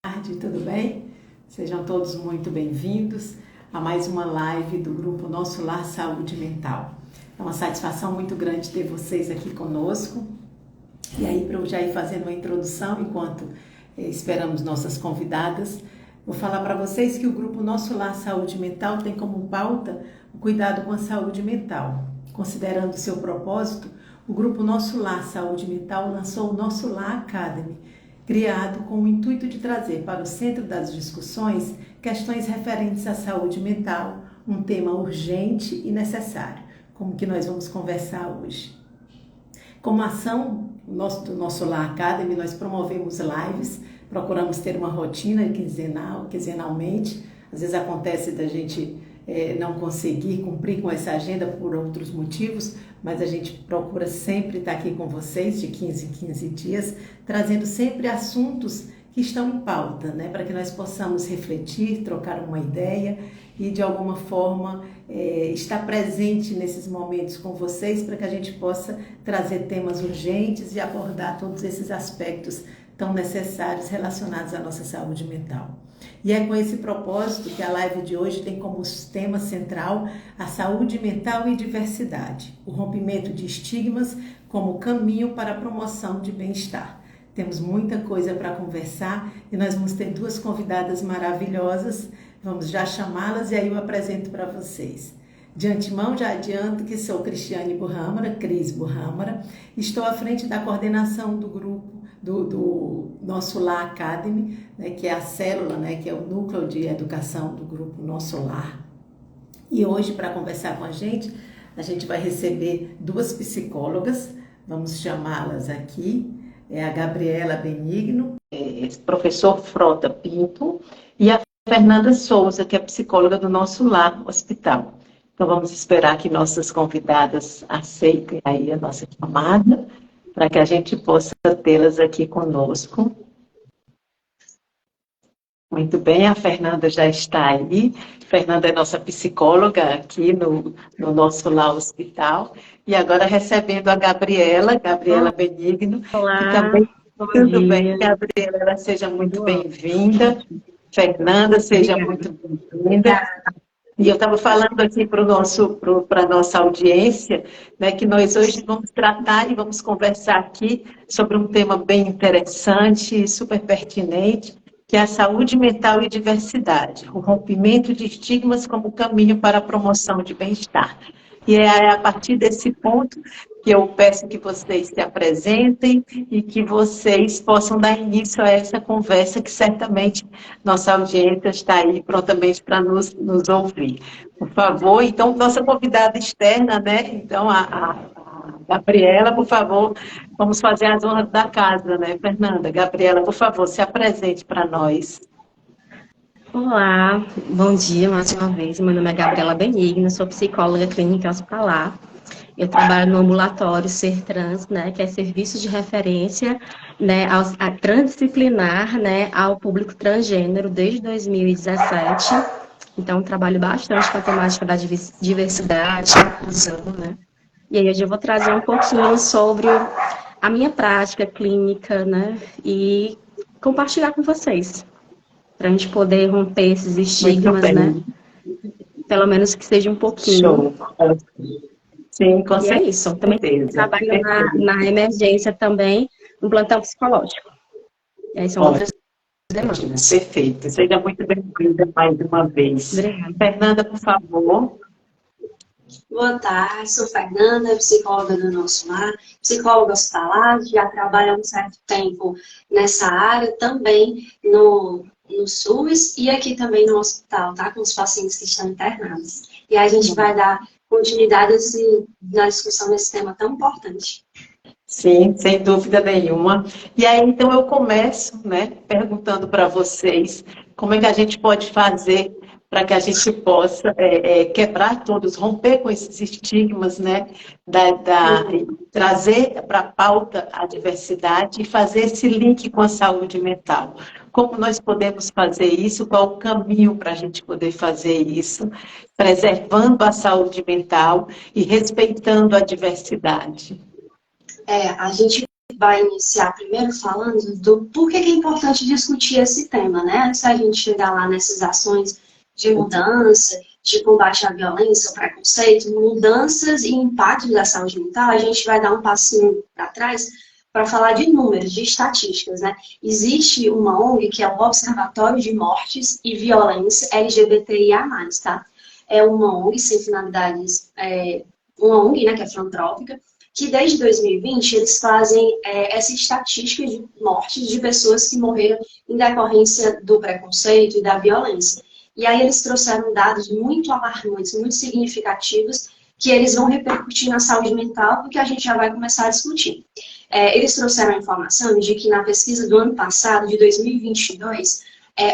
Tarde, tudo bem? Sejam todos muito bem-vindos a mais uma live do grupo Nosso Lar Saúde Mental. É uma satisfação muito grande ter vocês aqui conosco. E aí, para eu já ir fazendo uma introdução, enquanto esperamos nossas convidadas, vou falar para vocês que o grupo Nosso Lar Saúde Mental tem como pauta o cuidado com a saúde mental. Considerando seu propósito, o grupo Nosso Lar Saúde Mental lançou o Nosso Lar Academy, criado com o intuito de trazer para o centro das discussões questões referentes à saúde mental, um tema urgente e necessário, como que nós vamos conversar hoje. Como ação do Nosso Lar Academy, nós promovemos lives, procuramos ter uma rotina quinzenalmente. Às vezes acontece da gente não conseguir cumprir com essa agenda por outros motivos, mas a gente procura sempre estar aqui com vocês de 15 em 15 dias, trazendo sempre assuntos que estão em pauta, né, para que nós possamos refletir, trocar uma ideia e de alguma forma estar presente nesses momentos com vocês, para que a gente possa trazer temas urgentes e abordar todos esses aspectos tão necessários relacionados à nossa saúde mental. E é com esse propósito que a live de hoje tem como tema central a saúde mental e diversidade, o rompimento de estigmas como caminho para a promoção de bem-estar. Temos muita coisa para conversar e nós vamos ter duas convidadas maravilhosas, vamos já chamá-las e aí eu apresento para vocês. De antemão, já adianto que sou Cristiane Burrâmara, Cris Burrâmara, estou à frente da coordenação do grupo do Nosso Lar Academy, né, que é a célula, né, que é o núcleo de educação do grupo Nosso Lar. E hoje, para conversar com a gente vai receber duas psicólogas, vamos chamá-las aqui, a Gabriela Benigno, professor Frota Pinto, e a Fernanda Souza, que é psicóloga do Nosso Lar Hospital. Então, vamos esperar que nossas convidadas aceitem aí a nossa chamada, para que a gente possa tê-las aqui conosco. Muito bem, a Fernanda já está aí. Fernanda é nossa psicóloga aqui no Nosso Lar Hospital. E agora recebendo a Gabriela Benigno. Olá, que também, tudo bem, Gabriela, seja muito bem-vinda. Fernanda, seja muito bem-vinda. E eu estava falando aqui para a nossa audiência, né, que nós hoje vamos tratar e vamos conversar aqui sobre um tema bem interessante e super pertinente, que é a saúde mental e diversidade, o rompimento de estigmas como caminho para a promoção de bem-estar. E é a partir desse ponto que eu peço que vocês se apresentem e que vocês possam dar início a essa conversa, que certamente nossa audiência está aí prontamente para nos ouvir. Por favor, então, nossa convidada externa, né? Então, a Gabriela, por favor, vamos fazer as honras da casa, né, Fernanda? Gabriela, por favor, se apresente para nós. Olá, bom dia mais uma vez. Meu nome é Gabriela Benigno, sou psicóloga clínica hospitalar. Eu trabalho no ambulatório Ser Trans, né, que é serviço de referência, né, a transdisciplinar, né, ao público transgênero desde 2017. Então, trabalho bastante com a temática da diversidade, inclusão, né. E aí hoje eu vou trazer um pouquinho sobre a minha prática clínica, né, e compartilhar com vocês, para a gente poder romper esses estigmas, né? Pelo menos que seja um pouquinho. Show. Sim, com certeza. E é isso. Também trabalho na emergência também, no plantão psicológico. E aí são outras demandas. Perfeito. Seja muito bem-vinda mais uma vez. Obrigada. Fernanda, por favor. Boa tarde, sou Fernanda, psicóloga do Nosso Lar, psicóloga hospitalar, já trabalho há um certo tempo nessa área, também no SUS e aqui também no hospital, tá? Com os pacientes que estão internados. E a gente vai dar continuidade na discussão desse tema tão importante. Sim, sem dúvida nenhuma. E aí, então, eu começo, né, perguntando para vocês como é que a gente pode fazer para que a gente possa quebrar todos, romper com esses estigmas, né, trazer para a pauta a diversidade e fazer esse link com a saúde mental. Como nós podemos fazer isso? Qual o caminho para a gente poder fazer isso? Preservando a saúde mental e respeitando a diversidade. A gente vai iniciar primeiro falando do porquê que é importante discutir esse tema, né? Antes da gente chegar lá nessas ações de mudança, de combate à violência, ao preconceito, mudanças e impactos da saúde mental, a gente vai dar um passinho para trás para falar de números, de estatísticas, né? Existe uma ONG que é o Observatório de Mortes e Violência LGBTIA+, tá? É uma ONG sem finalidades, uma ONG, né, que é filantrópica, que desde 2020 eles fazem essa estatística de mortes de pessoas que morreram em decorrência do preconceito e da violência. E aí eles trouxeram dados muito alarmantes, muito significativos, que eles vão repercutir na saúde mental, porque a gente já vai começar a discutir. Eles trouxeram a informação de que na pesquisa do ano passado, de 2022,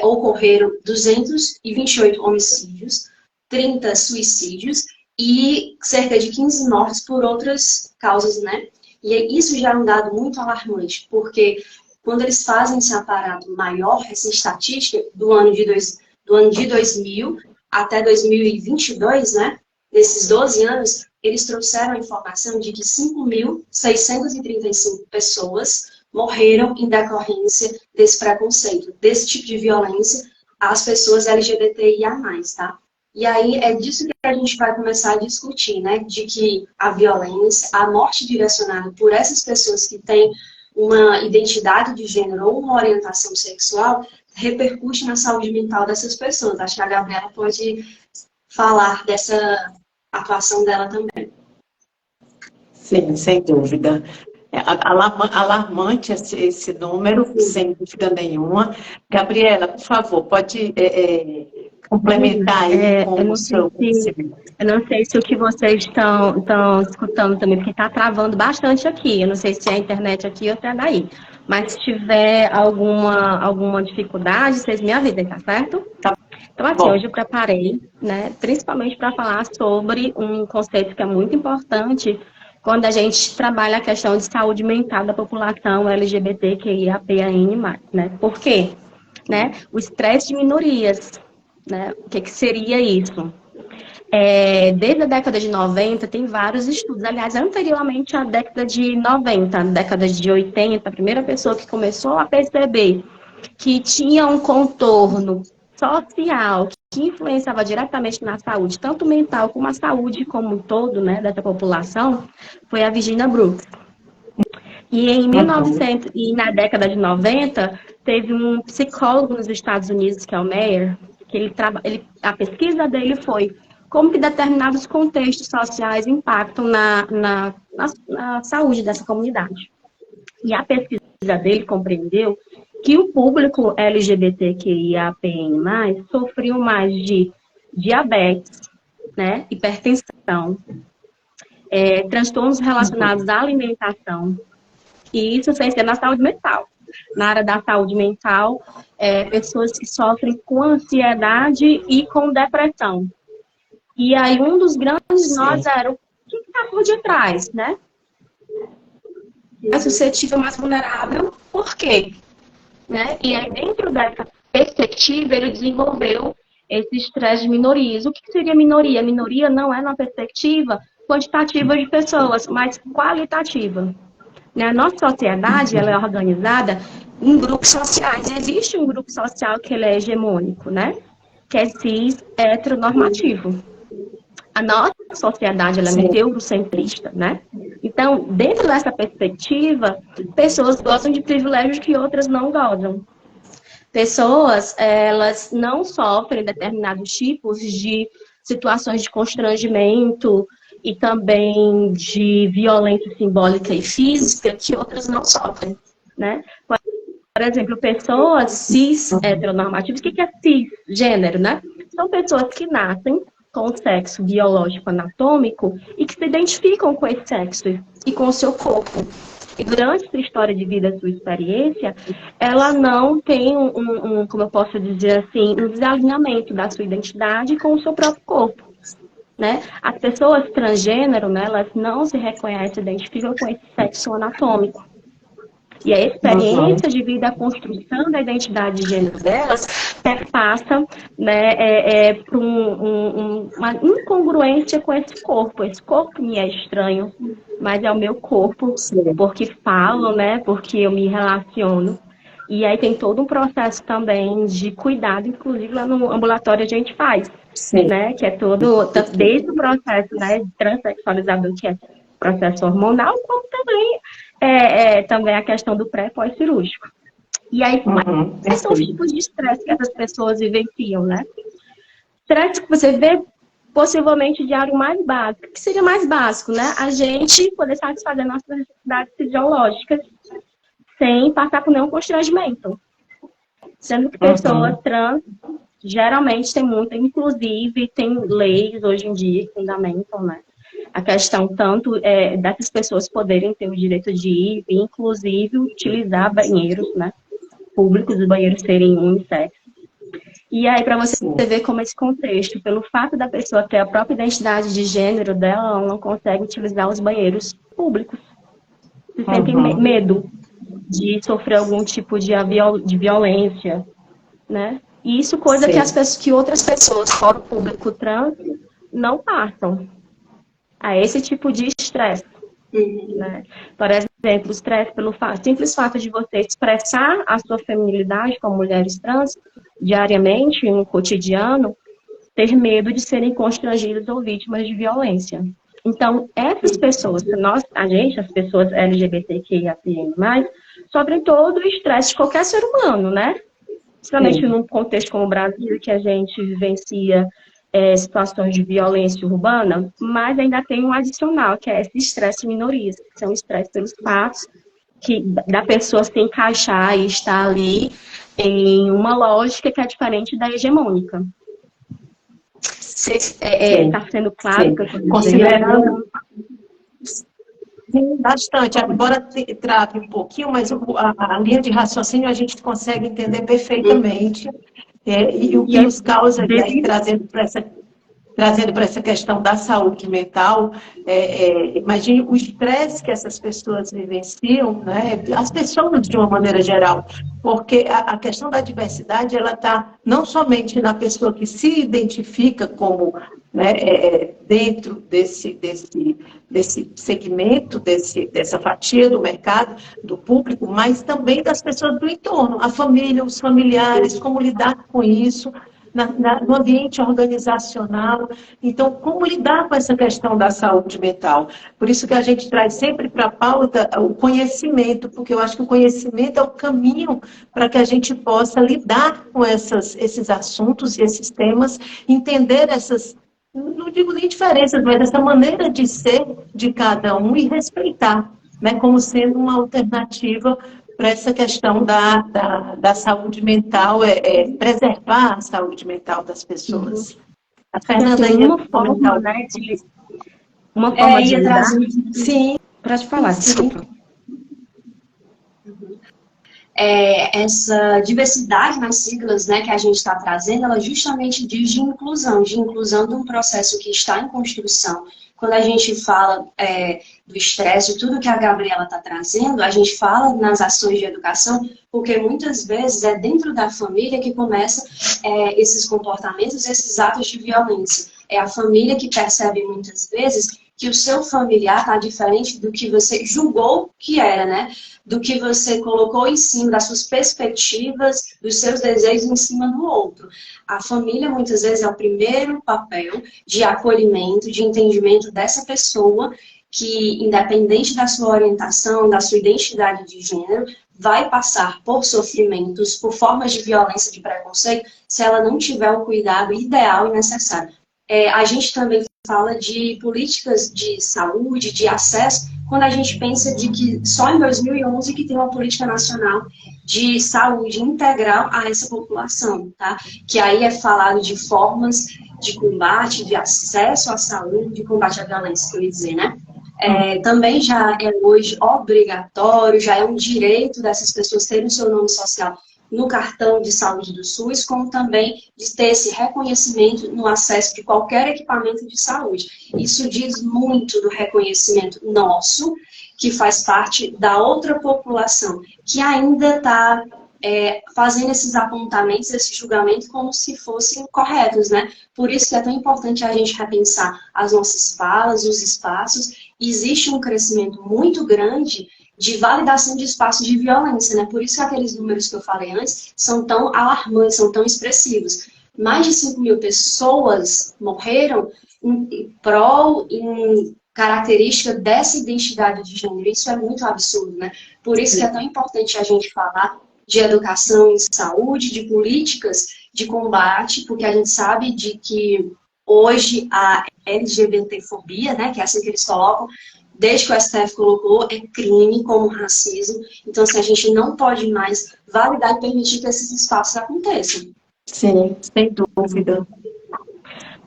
ocorreram 228 homicídios, 30 suicídios e cerca de 15 mortes por outras causas, né? E isso já é um dado muito alarmante, porque quando eles fazem esse aparato maior, essa estatística do ano de 2000 até 2022, né? Nesses 12 anos, eles trouxeram a informação de que 5.635 pessoas morreram em decorrência desse preconceito, desse tipo de violência às pessoas LGBTIA+, tá? E aí é disso que a gente vai começar a discutir, né? De que a violência, a morte direcionada por essas pessoas que têm uma identidade de gênero ou uma orientação sexual repercute na saúde mental dessas pessoas. Acho que a Gabriela pode falar dessa atuação dela também. Sim, sem dúvida. Alarmante esse número, sem dúvida nenhuma. Gabriela, por favor, pode complementar aí com o seu conhecimento. Eu não sei se o que vocês estão escutando também, porque está travando bastante aqui. Eu não sei se é a internet aqui ou se é daí. Mas se tiver alguma dificuldade, vocês me avisem, tá certo? Tá. Então, assim, hoje eu preparei, né, principalmente para falar sobre um conceito que é muito importante quando a gente trabalha a questão de saúde mental da população LGBTQIAPN+, né? Por quê? Né? O estresse de minorias, né? O que seria isso? Desde a década de 90, tem vários estudos. Aliás, anteriormente à década de 90, na década de 80, a primeira pessoa que começou a perceber que tinha um contorno social que influenciava diretamente na saúde, tanto mental como a saúde como um todo, né, dessa população, foi a Virginia Brooks. E em 1900, e na década de 90, teve um psicólogo nos Estados Unidos, que é o Meyer, que a pesquisa dele foi como que determinados contextos sociais impactam na saúde dessa comunidade. E a pesquisa dele compreendeu que o público LGBTQIAPN+, sofreu mais de diabetes, né, hipertensão, transtornos relacionados à alimentação, e isso sem ser na saúde mental. Na área da saúde mental, pessoas que sofrem com ansiedade e com depressão. E aí um dos grandes nós era o que está por detrás, né? Mais suscetível, mais vulnerável, por quê? Né? E aí, dentro dessa perspectiva, ele desenvolveu esse estresse de minorias. O que seria minoria? Minoria não é uma perspectiva quantitativa de pessoas, mas qualitativa. Né? A nossa sociedade ela é organizada em grupos sociais. Existe um grupo social que ele é hegemônico, né? Que é cis, heteronormativo. A nossa sociedade ela é eurocentrista, né? Então, dentro dessa perspectiva, pessoas gostam de privilégios que outras não gozam. Pessoas, elas não sofrem determinados tipos de situações de constrangimento e também de violência simbólica e física que outras não sofrem, né? Por exemplo, pessoas cis heteronormativas, o que é cisgênero, né? São pessoas que nascem com o sexo biológico anatômico e que se identificam com esse sexo e com o seu corpo. E durante sua história de vida, sua experiência, ela não tem como eu posso dizer assim, um desalinhamento da sua identidade com o seu próprio corpo. Né? As pessoas transgênero, né, elas não se reconhecem, se identificam com esse sexo anatômico. E a experiência de vida, a construção da identidade de gênero delas, passa, né, por uma incongruência com esse corpo. Esse corpo me é estranho, mas é o meu corpo, porque falo, né, porque eu me relaciono. E aí tem todo um processo também de cuidado, inclusive lá no ambulatório a gente faz, né, que é todo, desde o processo, né, de transexualizador, que é processo hormonal, como também também a questão do pré e pós-cirúrgico. E aí, quais são os tipos de estresse que essas pessoas vivenciam, né? Estresse que você vê, possivelmente, de área mais básico. O que seria mais básico, né? A gente poder satisfazer nossas necessidades fisiológicas sem passar por nenhum constrangimento. Sendo que pessoas trans, geralmente, tem muito, inclusive, tem leis hoje em dia que fundamentam, né? A questão tanto dessas pessoas poderem ter o direito de ir, inclusive utilizar banheiros, né, públicos, os banheiros serem unissex. E aí, para você ver como esse contexto, pelo fato da pessoa ter a própria identidade de gênero dela, ela não consegue utilizar os banheiros públicos. Se sentem medo de sofrer algum tipo de violência, né? E isso coisa que outras pessoas, fora o público trans, não passam. A esse tipo de estresse. Né? Por exemplo, o estresse pelo simples fato de você expressar a sua feminilidade como mulheres trans diariamente, no cotidiano, ter medo de serem constrangidas ou vítimas de violência. Então, essas pessoas, as pessoas LGBTQIAPN+, sofrem todo o estresse de qualquer ser humano, né? Principalmente num contexto como o Brasil, que a gente vivencia situações de violência urbana, mas ainda tem um adicional, que é esse estresse minorista, que são estresse pelos fatos da pessoa se encaixar e estar ali em uma lógica que é diferente da hegemônica. Está sendo claro que eu estou considerando bastante, embora trave um pouquinho, mas a linha de raciocínio a gente consegue entender perfeitamente. E o que nos causa, e aí, trazendo para essa questão da saúde mental, imagine o estresse que essas pessoas vivenciam, né? As pessoas de uma maneira geral, porque a questão da diversidade, ela está não somente na pessoa que se identifica como, né, dentro desse segmento, dessa fatia do mercado, do público, mas também das pessoas do entorno, a família, os familiares, como lidar com isso, no ambiente organizacional. Então, como lidar com essa questão da saúde mental? Por isso que a gente traz sempre para a pauta o conhecimento, porque eu acho que o conhecimento é o caminho para que a gente possa lidar com esses assuntos e esses temas, entender essas, não digo nem diferenças, mas essa maneira de ser de cada um e respeitar, né, como sendo uma alternativa para essa questão da saúde mental, preservar a saúde mental das pessoas. A Fernanda tem uma forma, né, uma forma de lidar. Sim. Pode falar, desculpa. Essa diversidade nas siglas, né, que a gente está trazendo, ela justamente diz de inclusão de um processo que está em construção. Quando a gente fala do estresse, de tudo que a Gabriela está trazendo, a gente fala nas ações de educação, porque muitas vezes é dentro da família que começa esses comportamentos, esses atos de violência. É a família que percebe muitas vezes que o seu familiar está diferente do que você julgou que era, né? Do que você colocou em cima das suas perspectivas, dos seus desejos em cima do outro. A família, muitas vezes, é o primeiro papel de acolhimento, de entendimento dessa pessoa que, independente da sua orientação, da sua identidade de gênero, vai passar por sofrimentos, por formas de violência, de preconceito, se ela não tiver o cuidado ideal e necessário. A gente também fala de políticas de saúde, de acesso, quando a gente pensa de que só em 2011 que tem uma política nacional de saúde integral a essa população, tá? Que aí é falado de formas de combate, de acesso à saúde, de combate à violência, que eu ia dizer, né? Também já é hoje obrigatório, já é um direito dessas pessoas terem o seu nome social no cartão de saúde do SUS, como também de ter esse reconhecimento no acesso de qualquer equipamento de saúde. Isso diz muito do reconhecimento nosso, que faz parte da outra população, que ainda está fazendo esses apontamentos, esse julgamento como se fossem corretos, né? Por isso que é tão importante a gente repensar as nossas falas, os espaços. Existe um crescimento muito grande de validação de espaços de violência, né? Por isso que aqueles números que eu falei antes são tão alarmantes, são tão expressivos. Mais de 5.000 pessoas morreram em prol, em característica dessa identidade de gênero. Isso é muito absurdo, né? Por isso que é tão importante a gente falar de educação em saúde, de políticas de combate, porque a gente sabe de que hoje a LGBTfobia, né, que é assim que eles colocam, desde que o STF colocou, é crime como racismo. Então, assim, a gente não pode mais validar e permitir que esses espaços aconteçam. Sim, sem dúvida.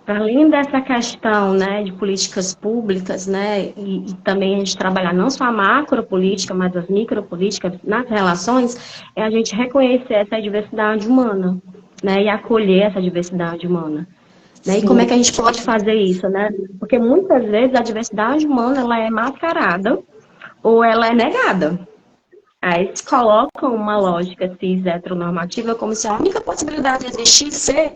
Além dessa questão, né, de políticas públicas, né, e também a gente trabalhar não só a macropolítica, mas as micropolíticas nas relações, é a gente reconhecer essa diversidade humana, né, e acolher essa diversidade humana. Né, e como é que a gente pode fazer isso, né? Porque muitas vezes a diversidade humana ela é mascarada ou ela é negada. Aí eles colocam uma lógica cis heteronormativa como se a única possibilidade de existir ser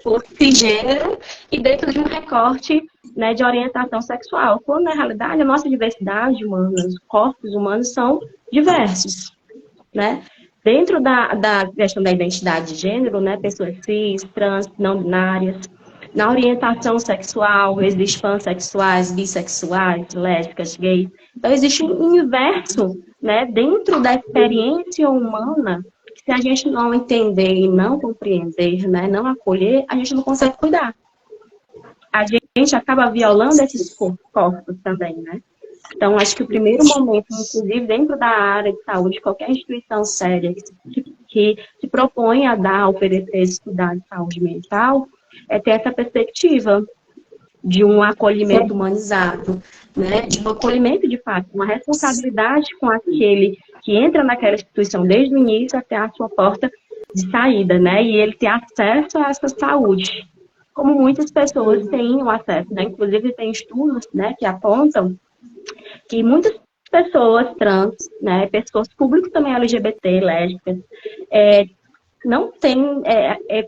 por cisgênero e dentro de um recorte, né, de orientação sexual. Quando, na realidade, a nossa diversidade humana, os corpos humanos são diversos, né? Dentro da questão da identidade de gênero, né, pessoas cis, trans, não binárias, na orientação sexual, existem pansexuais, bissexuais, lésbicas, gays. Então, existe um universo, né, dentro da experiência humana. Se a gente não entender e não compreender, né, não acolher, a gente não consegue cuidar. A gente acaba violando esses corpos também, né? Então, acho que o primeiro momento, inclusive dentro da área de saúde, qualquer instituição séria que se propõe a dar, oferecer estudar de saúde mental, é ter essa perspectiva de um acolhimento humanizado, né? De um acolhimento de fato, uma responsabilidade com aquele que entra naquela instituição desde o início até a sua porta de saída, né? E ele ter acesso a essa saúde, como muitas pessoas têm o acesso, né? Inclusive tem estudos, né, que apontam que muitas pessoas trans, né, pessoas públicas também LGBT, lésbicas, não têm,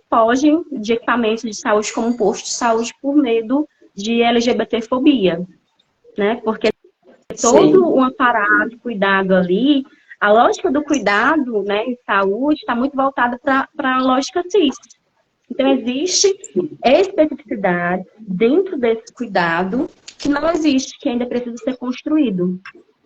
fogem de equipamentos de saúde como um posto de saúde por medo de LGBTfobia, né? Porque todo um aparato de cuidado ali, a lógica do cuidado, né, em saúde está muito voltada para a lógica cis. Então, existe especificidade dentro desse cuidado que não existe, que ainda precisa ser construído,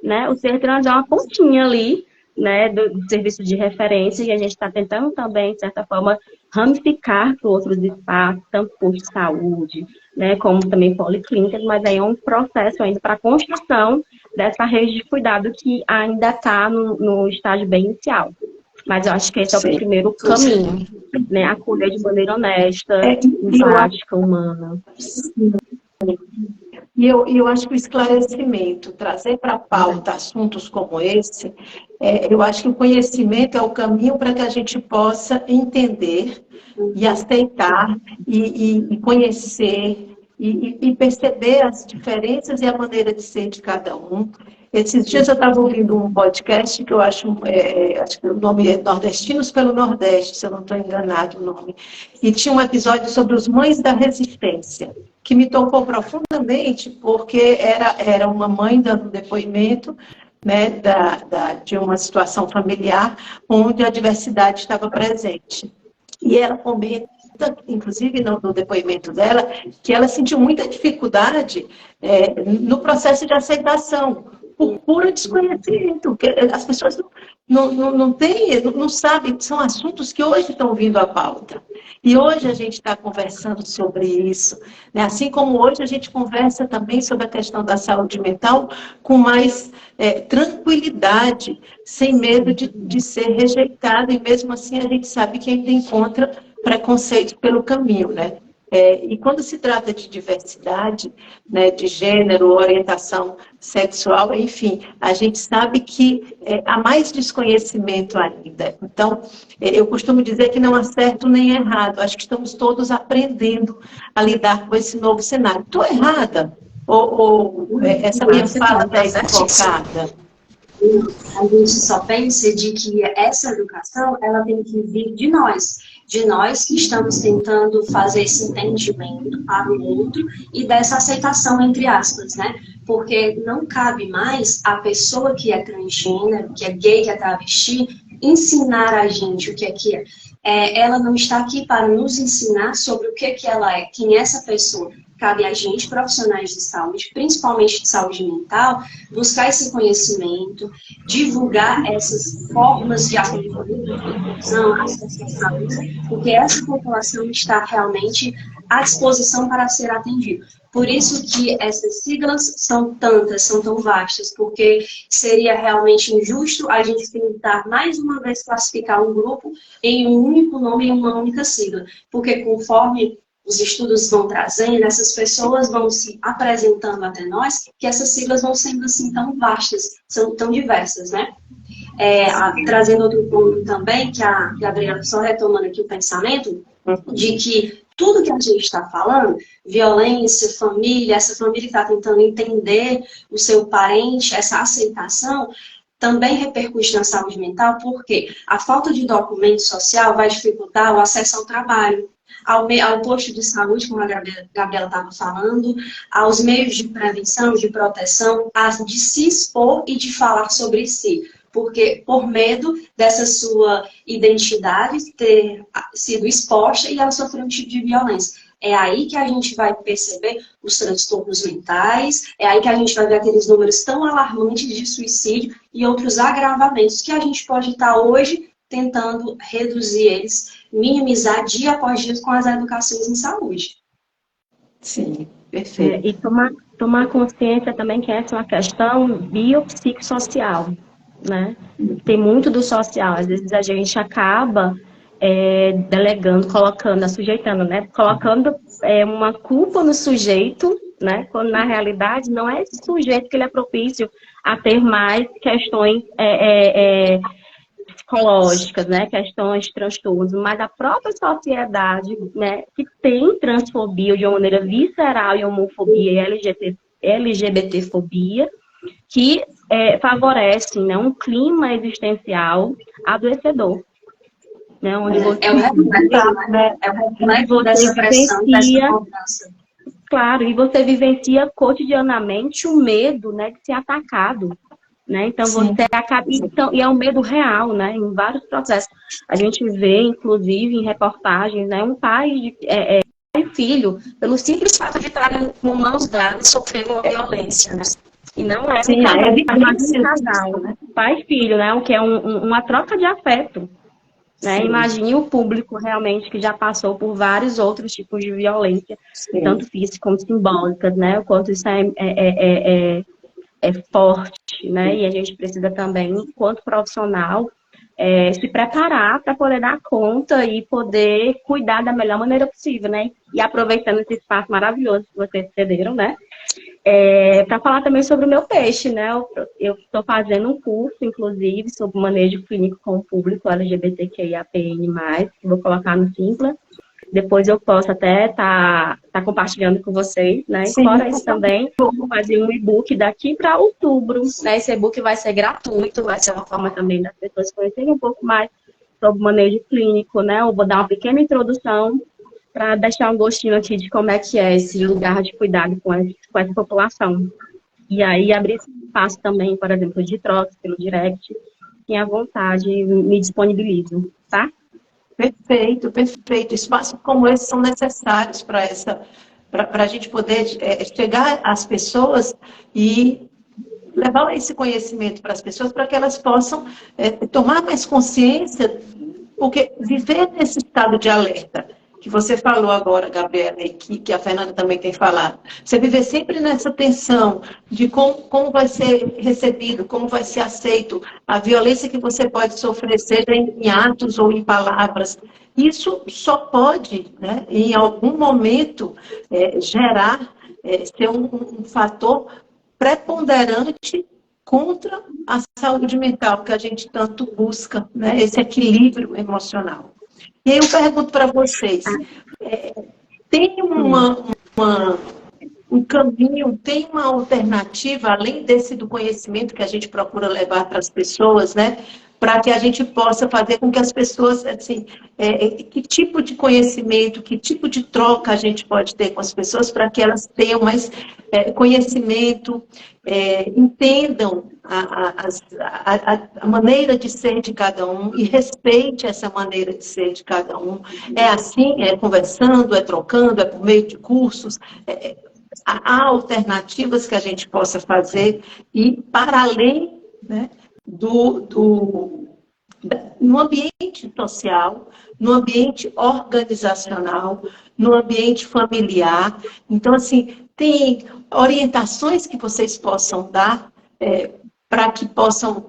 né? O ser trans é uma pontinha ali, né, do serviço de referência, e a gente está tentando também, de certa forma, ramificar para outros espaços, tanto posto de saúde, né, como também policlínicas, mas aí é um processo ainda para a construção dessa rede de cuidado que ainda está no estágio bem inicial. Mas eu acho que esse é o primeiro caminho, né, acolher de maneira honesta, empática, humana. E eu acho que o esclarecimento, trazer para a pauta assuntos como esse, eu acho que o conhecimento é o caminho para que a gente possa entender e aceitar e conhecer e perceber as diferenças e a maneira de ser de cada um. Esses dias eu estava ouvindo um podcast que eu acho que o nome é Nordestinos pelo Nordeste, se eu não estou enganado o nome, e tinha um episódio sobre os Mães da Resistência, que me tocou profundamente, porque era uma mãe dando depoimento, né, de uma situação familiar onde a diversidade estava presente. E ela comenta, inclusive no depoimento dela, que ela sentiu muita dificuldade no processo de aceitação, por puro desconhecimento, porque as pessoas não sabem, são assuntos que hoje estão vindo à pauta. E hoje a gente está conversando sobre isso, né? Assim como hoje a gente conversa também sobre a questão da saúde mental com mais tranquilidade, sem medo de ser rejeitado, e mesmo assim a gente sabe que ainda encontra preconceito pelo caminho, né? E quando se trata de diversidade, né, de gênero, orientação sexual, enfim, a gente sabe que há mais desconhecimento ainda. Então, eu costumo dizer que não há certo nem errado. Acho que estamos todos aprendendo a lidar com esse novo cenário. Estou errada? Ou essa minha fala está equivocada? A gente só pensa de que essa educação, ela tem que vir de nós que estamos tentando fazer esse entendimento para o outro e dessa aceitação, entre aspas, né? Porque não cabe mais a pessoa que é transgênero, que é gay, que é travesti, ensinar a gente o que é que é. Ela não está aqui para nos ensinar sobre o que ela é, quem é essa pessoa. Cabe a gente, profissionais de saúde, principalmente de saúde mental, buscar esse conhecimento, divulgar essas formas de acolhimento, de inclusão, acesso à saúde, porque essa população está realmente à disposição para ser atendida. Por isso que essas siglas são tantas, são tão vastas, porque seria realmente injusto a gente tentar mais uma vez classificar um grupo em um único nome, em uma única sigla, porque conforme os estudos vão trazendo, essas pessoas vão se apresentando até nós, que essas siglas vão sendo assim tão vastas, são tão diversas, né? Trazendo outro ponto também, que a Gabriela, só retomando aqui o pensamento, de que tudo que a gente está falando, violência, família, essa família que está tentando entender o seu parente, essa aceitação, também repercute na saúde mental, porque a falta de documento social vai dificultar o acesso ao trabalho, ao posto de saúde, como a Gabriela estava falando, aos meios de prevenção, de proteção, de se expor e de falar sobre si. Porque por medo dessa sua identidade ter sido exposta e ela sofrer um tipo de violência. É aí que a gente vai perceber os transtornos mentais, é aí que a gente vai ver aqueles números tão alarmantes de suicídio e outros agravamentos que a gente pode estar hoje tentando reduzir eles, minimizar dia após dia com as educações em saúde. Sim, perfeito. E tomar consciência também que essa é uma questão biopsicossocial, né? Tem muito do social, às vezes a gente acaba delegando, colocando, assujeitando, né? Colocando uma culpa no sujeito, né? Quando na realidade não é esse sujeito que ele é propício a ter mais questões psicológicas, né, questões de transtornos, mas a própria sociedade, né, que tem transfobia de uma maneira visceral e homofobia e LGBTfobia, que favorecem, né, um clima existencial adoecedor. Né, onde você, o reflexo dessa pressão, dessa cobrança. Claro, e você vivencia cotidianamente o medo, né, de ser atacado. Né? Então, você acaba... Então, e é um medo real, né? Em vários processos. A gente vê, inclusive, em reportagens, né? Um pai e filho, pelo simples fato de estarem com mãos dadas, sofrendo uma violência, né? E não é um casal, né? Pai e filho, né? O que é uma troca de afeto. Né? Imagine o público realmente que já passou por vários outros tipos de violência, tanto física como simbólica, né? O quanto isso é forte, né? E a gente precisa também, enquanto profissional, se preparar para poder dar conta e poder cuidar da melhor maneira possível, né? E aproveitando esse espaço maravilhoso que vocês cederam, né? Para falar também sobre o meu peixe, né? Eu estou fazendo um curso, inclusive, sobre manejo clínico com o público LGBTQIAPN+, que vou colocar no Simpla. Depois eu posso até estar compartilhando com vocês, né? E fora isso também, vou fazer um e-book daqui para outubro, né? Esse e-book vai ser gratuito, vai ser uma forma também das pessoas conhecerem um pouco mais sobre o manejo clínico, né? Eu vou dar uma pequena introdução para deixar um gostinho aqui de como é que é esse lugar de cuidado com essa população. E aí abrir esse espaço também, por exemplo, de troca pelo direct, quem à vontade me disponibilizo, tá? Perfeito, perfeito. Espaços como esse são necessários para a gente poder chegar às pessoas e levar esse conhecimento para as pessoas, para que elas possam tomar mais consciência, porque viver nesse estado de alerta, que você falou agora, Gabriela, e que a Fernanda também tem falado, você viver sempre nessa tensão de como vai ser recebido, como vai ser aceito, a violência que você pode sofrer, seja em atos ou em palavras, isso só pode, né, em algum momento, gerar, ser um fator preponderante contra a saúde mental que a gente tanto busca, né, esse equilíbrio emocional. E aí eu pergunto para vocês, tem um caminho, tem uma alternativa, além desse do conhecimento que a gente procura levar para as pessoas, né? Para que a gente possa fazer com que as pessoas, assim, que tipo de conhecimento, que tipo de troca a gente pode ter com as pessoas para que elas tenham mais conhecimento, entendam a maneira de ser de cada um e respeite essa maneira de ser de cada um. É assim, é conversando, é trocando, é por meio de cursos, há alternativas que a gente possa fazer e para além, né, no ambiente social, no ambiente organizacional, no ambiente familiar. Então, assim, tem orientações que vocês possam dar para que possam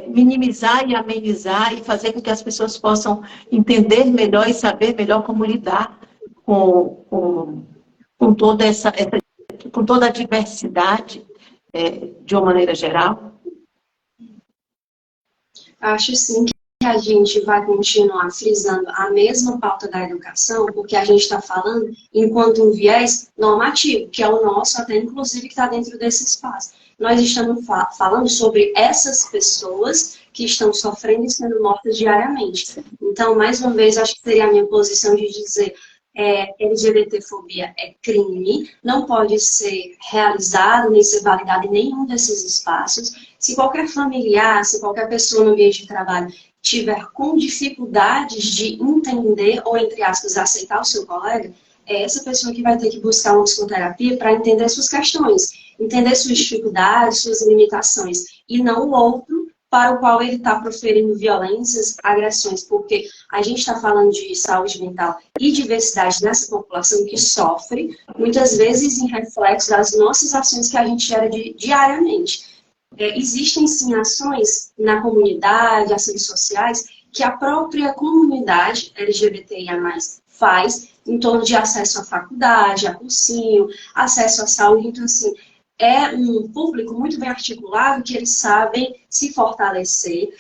minimizar e amenizar e fazer com que as pessoas possam entender melhor e saber melhor como lidar com toda com toda a diversidade de uma maneira geral. Acho sim que a gente vai continuar frisando a mesma pauta da educação, porque a gente está falando enquanto um viés normativo, que é o nosso, até inclusive que está dentro desse espaço. Nós estamos falando sobre essas pessoas que estão sofrendo e sendo mortas diariamente. Então, mais uma vez, acho que seria a minha posição de dizer LGBTfobia é crime, não pode ser realizado nem ser validado em nenhum desses espaços. Se qualquer familiar, se qualquer pessoa no ambiente de trabalho tiver com dificuldades de entender ou, entre aspas, aceitar o seu colega, é essa pessoa que vai ter que buscar uma psicoterapia para entender suas questões, entender suas dificuldades, suas limitações, e não o outro para o qual ele está proferindo violências, agressões, porque a gente está falando de saúde mental e diversidade nessa população que sofre, muitas vezes em reflexo das nossas ações que a gente gera diariamente. Existem, sim, ações na comunidade, ações sociais, que a própria comunidade LGBTIA+, faz em torno de acesso à faculdade, a cursinho, acesso à saúde. Então, assim, é um público muito bem articulado, que eles sabem se fortalecer,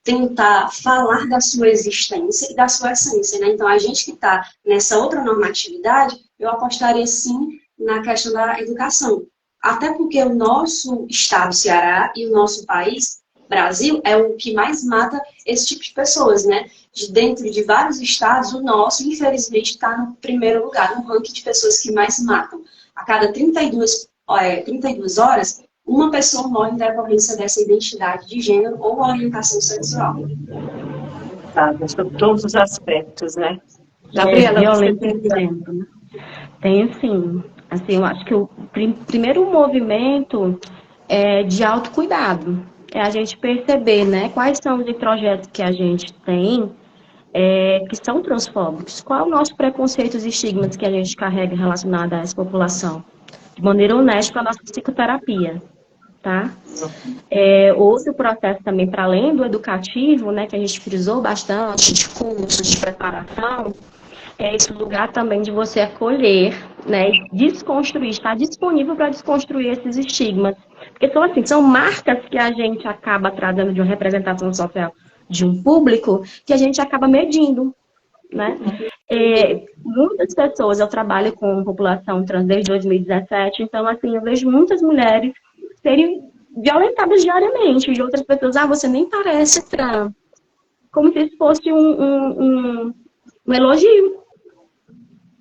tentar falar da sua existência e da sua essência, né? Então, a gente que está nessa outra normatividade, eu apostaria, sim, na questão da educação. Até porque o nosso estado, Ceará, e o nosso país, Brasil, é o que mais mata esse tipo de pessoas, né? Dentro de vários estados, o nosso, infelizmente, está no primeiro lugar, no ranking de pessoas que mais matam. A cada 32 horas, uma pessoa morre em decorrência dessa identidade de gênero ou orientação sexual. Tá, sobre todos os aspectos, né? Gabriela, violência de gênero, né? Tem sim. Assim, eu acho que o primeiro movimento é de autocuidado. É a gente perceber, né, quais são os introjetos que a gente tem que são transfóbicos. Qual é o nosso preconceito e estigmas que a gente carrega relacionado a essa população? De maneira honesta com a nossa psicoterapia, tá? Outro processo também, para além do educativo, né, que a gente frisou bastante, de cursos, de preparação, é esse lugar também de você acolher, né, desconstruir, estar disponível para desconstruir esses estigmas. Porque são assim, são marcas que a gente acaba trazendo de uma representação social de um público que a gente acaba medindo, né? Muitas pessoas, eu trabalho com população trans desde 2017, então assim, eu vejo muitas mulheres serem violentadas diariamente, e outras pessoas, você nem parece trans, como se isso fosse um elogio,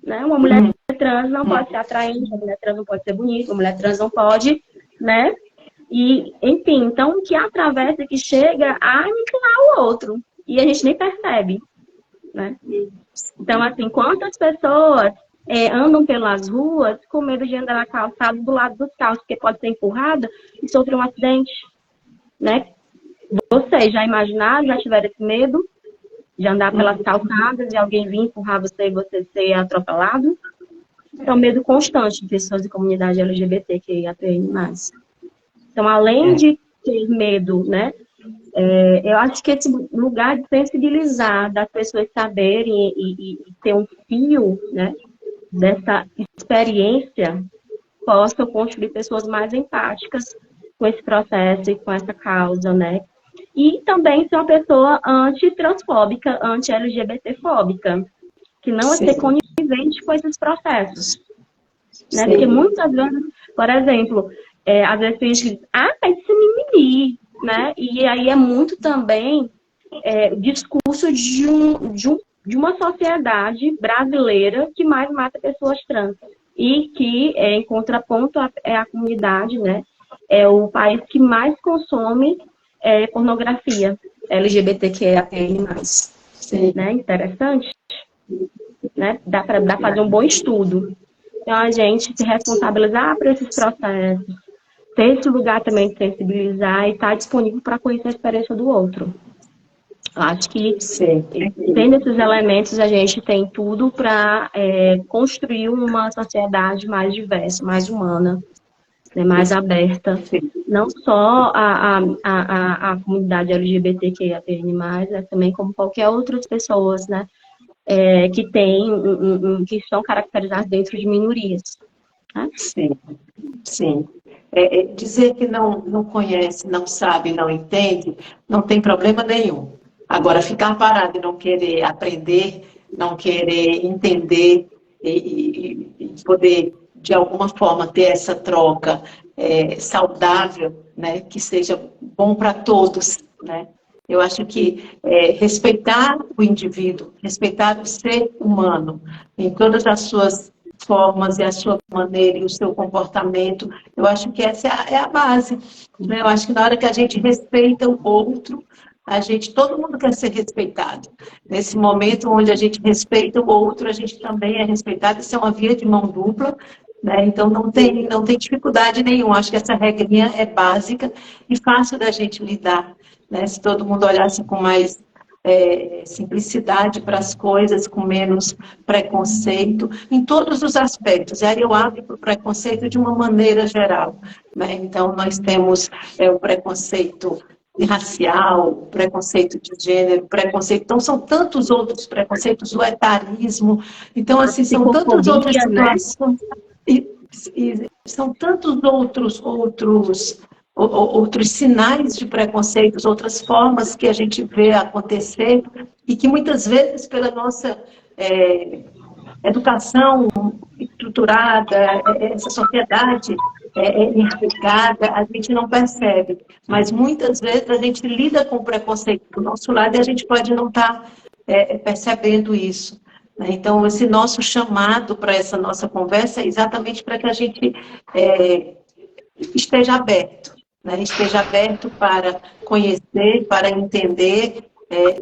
né? Uma mulher trans não pode ser atraente, uma mulher trans não pode ser bonita, uma mulher trans não pode, né? E, enfim, então que atravessa, que chega a aniquilar o outro, e a gente nem percebe, né? Então, assim, quantas pessoas andam pelas ruas com medo de andar na calçada do lado dos carros, porque pode ser empurrada e sofrer um acidente, né? Vocês já imaginaram, já tiveram esse medo de andar pelas calçadas e alguém vir empurrar você e você ser atropelado? É um medo constante de pessoas de comunidade LGBT que mais. Então, além de ter medo, né? Eu acho que esse lugar de sensibilizar, das pessoas saberem e ter um fio, né, dessa experiência, possa construir pessoas mais empáticas com esse processo e com essa causa, né? E também ser uma pessoa anti-transfóbica, anti-LGBTfóbica, que não é ser conivente com esses processos. né? Sim. Porque muitas vezes, por exemplo, às vezes tem gente que diz, ah, mas esse mimimi, né? E aí é muito também discurso de uma sociedade brasileira que mais mata pessoas trans. E que, em contraponto, é a comunidade, né? É o país que mais consome pornografia LGBTQIA+. Sim. Né? Interessante, né? Dá para fazer um bom estudo. Então, a gente se responsabilizar por esses processos, ter esse lugar também de sensibilizar e estar disponível para conhecer a experiência do outro. Eu acho que, Sim. tendo esses elementos, a gente tem tudo para construir uma sociedade mais diversa, mais humana, né, mais aberta. Não só a comunidade LGBTQIA+, mas também como qualquer outras pessoas, né, que que estão caracterizadas dentro de minorias. Né? Sim, sim. Dizer que não conhece, não sabe, não entende, não tem problema nenhum. Agora, ficar parado e não querer aprender, não querer entender e poder, de alguma forma, ter essa troca saudável, né, que seja bom para todos, né? Eu acho que respeitar o indivíduo, respeitar o ser humano em todas as suas formas e a sua maneira e o seu comportamento, eu acho que essa é a base, né? Eu acho que na hora que a gente respeita o outro, todo mundo quer ser respeitado. Nesse momento onde a gente respeita o outro, a gente também é respeitado. Isso é uma via de mão dupla, né? Então não tem dificuldade nenhuma. Acho que essa regrinha é básica e fácil da gente lidar, né? Se todo mundo olhasse com mais simplicidade para as coisas, com menos preconceito, em todos os aspectos. Aí eu abro para o preconceito de uma maneira geral, né? Então, nós temos o preconceito racial, preconceito de gênero, preconceito. Então, são tantos outros preconceitos, o etarismo. Então, assim, são tantas outras situações. E são tantos outros sinais de preconceitos, outras formas que a gente vê acontecer e que muitas vezes pela nossa educação estruturada, essa sociedade irrigada, a gente não percebe. Mas muitas vezes a gente lida com o preconceito do nosso lado e a gente pode não estar percebendo isso. Então, esse nosso chamado para essa nossa conversa é exatamente para que a gente esteja aberto. Né? Esteja aberto para conhecer, para entender,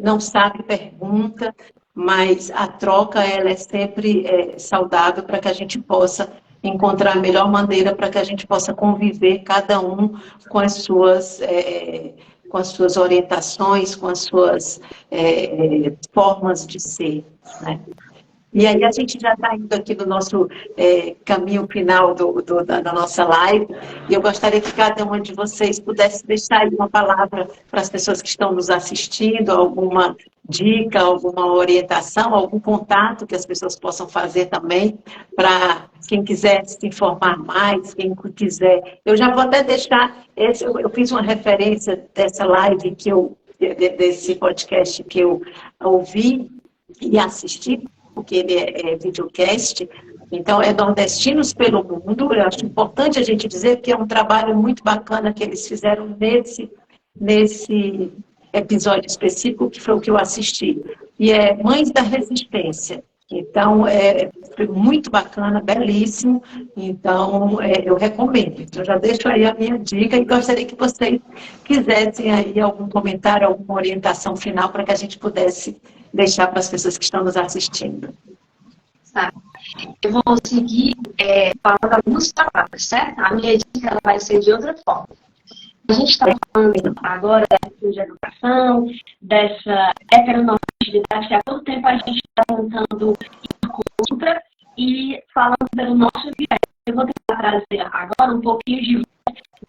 não sabe, pergunta, mas a troca ela é sempre saudável para que a gente possa encontrar a melhor maneira para que a gente possa conviver cada um com as suas orientações, com as suas formas de ser. Né? E aí a gente já está indo aqui no nosso caminho final da nossa live, e eu gostaria que cada uma de vocês pudesse deixar aí uma palavra para as pessoas que estão nos assistindo, alguma dica, alguma orientação, algum contato que as pessoas possam fazer também, para quem quiser se informar mais, quem quiser. Eu já vou até deixar, eu fiz uma referência dessa live, desse podcast que eu ouvi e assisti, porque ele é videocast, então é Nordestinos pelo Mundo. Eu acho importante a gente dizer que é um trabalho muito bacana que eles fizeram nesse episódio específico, que foi o que eu assisti, e é Mães da Resistência. Então, foi muito bacana, belíssimo, então eu recomendo. Então, já deixo aí a minha dica e gostaria que vocês quisessem aí algum comentário, alguma orientação final para que a gente pudesse deixar para as pessoas que estão nos assistindo. Tá. Eu vou seguir falando algumas palavras, certo? A minha dica ela vai ser de outra forma. A gente está falando agora de educação, dessa heteronormatividade que há todo tempo a gente está tentando ir contra e falando pelo nosso viés. Eu vou tentar trazer agora um pouquinho de voz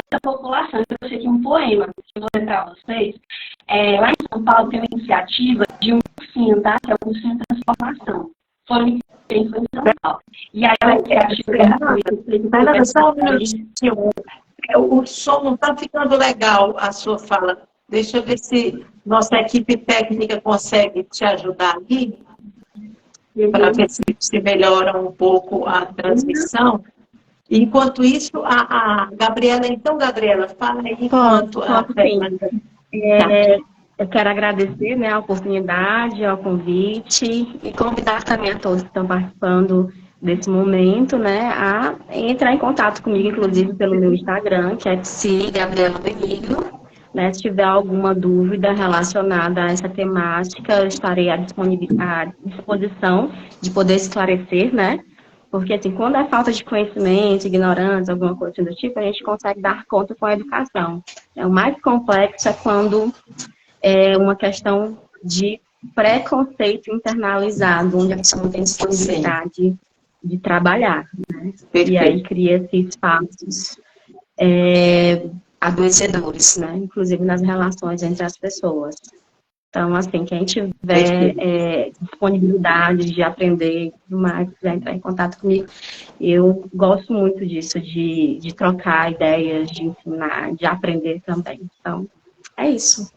dessa população. Eu trouxe aqui um poema que eu vou ler para vocês. Lá em São Paulo tem uma iniciativa de um cursinho, tá? Que é o cursinho de transformação. Foi em São Paulo. E aí a iniciativa só um minutinho. O som não está ficando legal, a sua fala. Deixa eu ver se nossa equipe técnica consegue te ajudar aqui, para ver se melhora um pouco a transmissão. Enquanto isso, a Gabriela, então, Gabriela, fala aí enquanto a Posso sim. Fernanda. Eu quero agradecer, né, a oportunidade, ao convite e convidar também a todos que estão participando desse momento, né, a entrar em contato comigo, inclusive pelo meu Instagram, que é psi_Gabriela_Benigno, né, se tiver alguma dúvida relacionada a essa temática, eu estarei à disposição de poder esclarecer, né, porque assim, quando é falta de conhecimento, ignorância, alguma coisa do tipo, a gente consegue dar conta com a educação. O mais complexo é quando é uma questão de preconceito internalizado, onde a pessoa não tem disponibilidade de trabalhar, né? E aí cria-se espaços adoecedores, né? Inclusive nas relações entre as pessoas. Então, assim, quem tiver disponibilidade de aprender, mais quiser entrar em contato comigo, eu gosto muito disso, de trocar ideias, de ensinar, de aprender também. Então, é isso.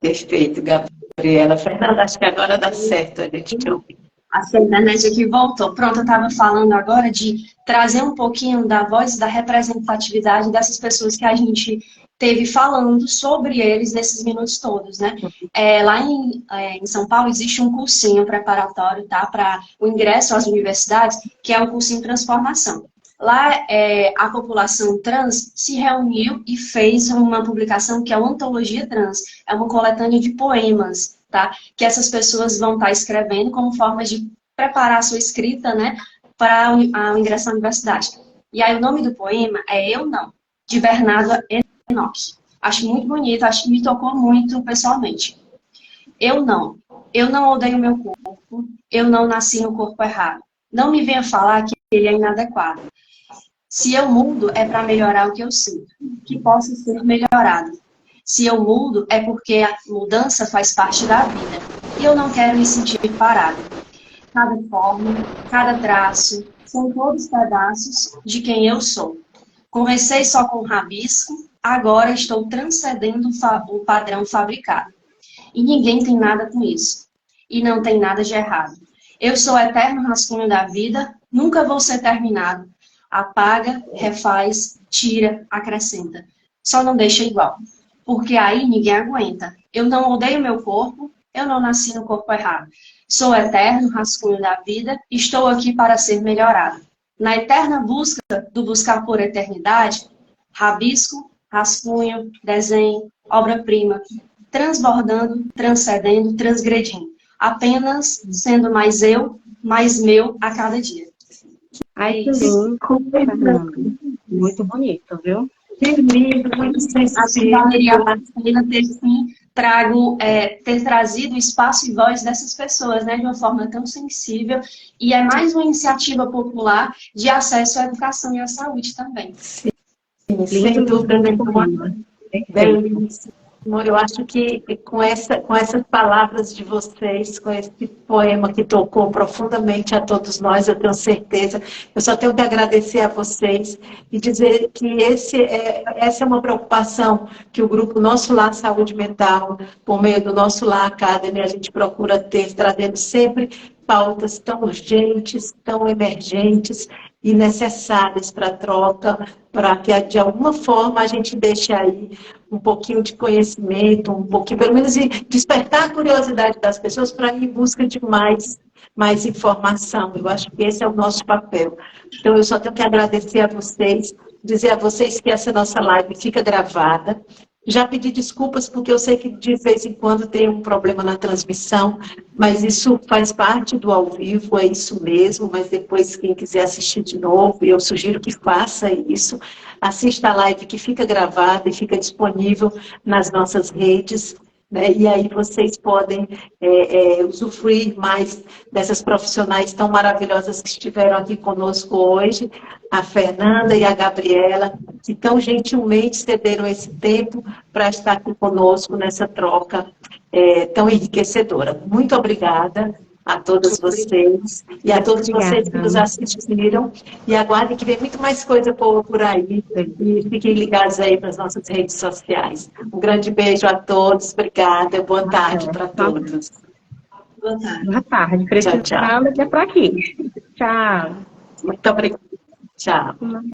Perfeito, Gabriela. Fernanda, acho que agora dá certo a gente ouvir. A internet aqui voltou. Pronto, eu estava falando agora de trazer um pouquinho da voz, da representatividade dessas pessoas que a gente teve falando sobre eles nesses minutos todos, né? Lá em São Paulo existe um cursinho preparatório, tá? Para o ingresso às universidades, que é o cursinho Transformação. Lá, a população trans se reuniu e fez uma publicação que é a Ontologia Trans. É uma coletânea de poemas, tá? Que essas pessoas vão estar escrevendo como forma de preparar a sua escrita, né? Para o ingresso à universidade. E aí o nome do poema é Eu Não, de Bernardo Enoch. Acho muito bonito, acho que me tocou muito pessoalmente. Eu não odeio meu corpo, eu não nasci no corpo errado. Não me venha falar que ele é inadequado. Se eu mudo, é para melhorar o que eu sinto, que possa ser melhorado. Se eu mudo, é porque a mudança faz parte da vida. E eu não quero me sentir parado. Cada forma, cada traço, são todos pedaços de quem eu sou. Comecei só com rabisco, agora estou transcendendo o padrão fabricado. E ninguém tem nada com isso. E não tem nada de errado. Eu sou o eterno rascunho da vida, nunca vou ser terminado. Apaga, refaz, tira, acrescenta. Só não deixa igual. Porque aí ninguém aguenta. Eu não odeio meu corpo, eu não nasci no corpo errado. Sou o eterno rascunho da vida, estou aqui para ser melhorado. Na eterna busca do buscar por eternidade, rabisco, rascunho, desenho, obra-prima, transbordando, transcendendo, transgredindo. Apenas sendo mais eu, mais meu a cada dia. Ai, que lindo, Fernando. Muito bonito, viu? Que lindo, muito sensível. A Maria ter, sim, ter trazido espaço e voz dessas pessoas, né, de uma forma tão sensível. E é mais uma iniciativa popular de acesso à educação e à saúde também. Sim, sem dúvida nenhuma. Belíssimo. Eu acho que com essas palavras de vocês, com esse poema que tocou profundamente a todos nós, eu tenho certeza, eu só tenho que agradecer a vocês e dizer que essa é uma preocupação que o grupo Nosso Lar Saúde Mental, por meio do Nosso Lar Academy, a gente procura ter, trazendo sempre pautas tão urgentes, tão emergentes e necessárias para a troca, para que de alguma forma a gente deixe aí um pouquinho de conhecimento, um pouquinho, pelo menos despertar a curiosidade das pessoas para ir em busca de mais informação. Eu acho que esse é o nosso papel. Então, eu só tenho que agradecer a vocês, dizer a vocês que essa nossa live fica gravada. Já pedi desculpas, porque eu sei que de vez em quando tem um problema na transmissão, mas isso faz parte do ao vivo, é isso mesmo, mas depois quem quiser assistir de novo, eu sugiro que faça isso, assista a live que fica gravada e fica disponível nas nossas redes, né? E aí vocês podem usufruir mais dessas profissionais tão maravilhosas que estiveram aqui conosco hoje, a Fernanda e a Gabriela, que tão gentilmente cederam esse tempo para estar aqui conosco nessa troca tão enriquecedora. Muito obrigada a todos vocês e a todos vocês que nos assistiram. E aguardem que vem muito mais coisa por aí. E fiquem ligados aí para as nossas redes sociais. Um grande beijo a todos. Obrigada. Boa tarde para todos. Boa tarde. Boa tarde. Precisando que é por aqui. Tchau. Muito obrigada. Tchau.